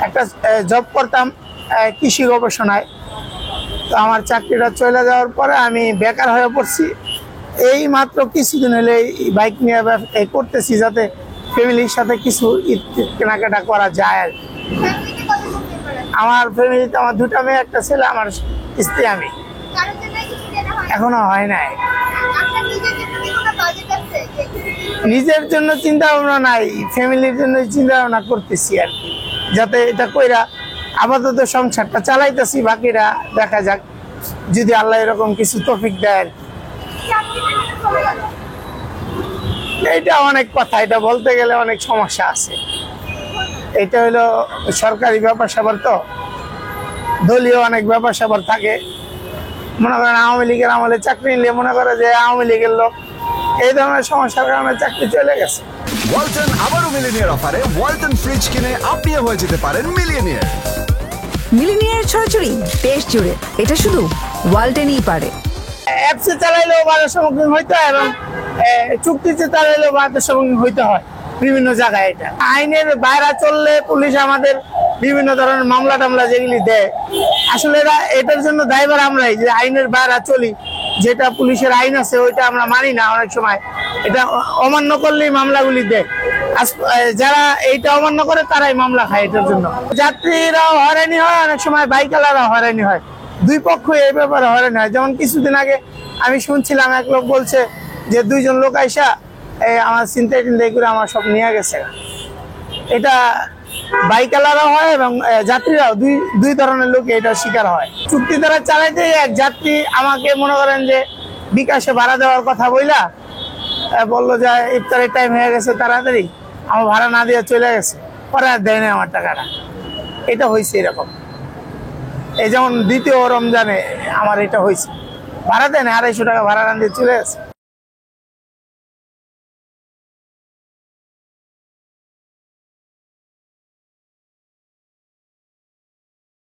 একটা জব করতাম কৃষি গবেষণায়। তো আমার চাকরিটা চলে যাওয়ার পরে আমি বেকার হয়ে পড়ছি। এই মাত্র কিছুদিন হলে এই বাইক নিয়ে করতেছি, যাতে ফ্যামিলির সাথে কিছু কেনাকাটা করা যায় আর কি। আমার ফ্যামিলিতে আমার দুটা মেয়ে, একটা ছেলে, আমার স্ত্রী, আমি। এখনো হয় নাই। নিজের জন্য চিন্তা ভাবনা নাই, ফ্যামিলির জন্য চিন্তা ভাবনা করতেছি আর কি, যাতে এটা কইরা আপাতত সংসারটা চালাইতেছি, বাকিরা দেখা যাক যদি আল্লাহ এরকম কিছু তৌফিক দেয়। এটা অনেক কথা, এটা বলতে গেলে অনেক সমস্যা আছে। এটা হলো সরকারি ব্যাপার স্যাপার, তো দলীয় অনেক ব্যাপার স্যাপার থাকে। মনে করেন আওয়ামী লীগের আমলে চাকরি নিলে মনে করে যে আওয়ামী লীগের লোক, এই ধরনের সমস্যার কারণে চাকরি চলে গেছে। ওয়ালটন আবারও মিলিনিয়ার অফারে ওয়ালটন ফ্রিজ কিনে আপনিও হয়ে যেতে পারেন মিলিয়নিয়ার। মিলিনিয়ার ছড়াছড়ি দেশ জুড়ে, এটা শুধু ওয়ালটনই পারে। অ্যাপসে চালাইলেও বাধার সম্মুখীন হইতে হয় এবং চুক্তিতে চালাইলেও বাধার সম্মুখীন হইতে হয় বিভিন্ন জায়গায়। এটা আইনের বাইরে চললে পুলিশ আমাদের বিভিন্ন ধরনের মামলা টামলা যেগুলি দেয়, আসলে এটার জন্য দায়ভার আমরাই, যে আইনের বাইরে চলি, যেটা পুলিশের আইন আছে ওইটা আমরা মানি না। অনেক সময় এটা অমান্য করলেই মামলাগুলি দেয়। যারা এইটা অমান্য করে তারাই মামলা খায় এটার জন্য। যাত্রীরাও হয়রানি হয়, অনেক সময় বাইকালারাও হয়রানি হয়, দুই পক্ষ এই ব্যাপারে হয়রানি হয়। যেমন কিছুদিন আগে আমি শুনছিলাম এক লোক বলছে যে দুইজন লোক আইসা আমার চিন্তায় করে আমার সব নিয়ে গেছে। এটা বাইকালারাও হয় এবং যাত্রীরাও, দুই ধরনের লোক এটা শিকার হয়। চুক্তি দ্বারা চালাইতে এক যাত্রী আমাকে মনে করেন যে বিকাশে ভাড়া দেওয়ার কথা বইলা বললো যে ইফতারের টাইম হয়ে গেছে, তাড়াতাড়ি আমার ভাড়া না দিয়ে চলে গেছে, পরে আর দেয় না আমার টাকাটা। এটা হয়েছে এরকম। এই যেমন দ্বিতীয় রমজানে আমার এটা হয়েছে, ভাড়া দেয় না, 250 টাকা ভাড়া রান দিয়ে চলে গেছে।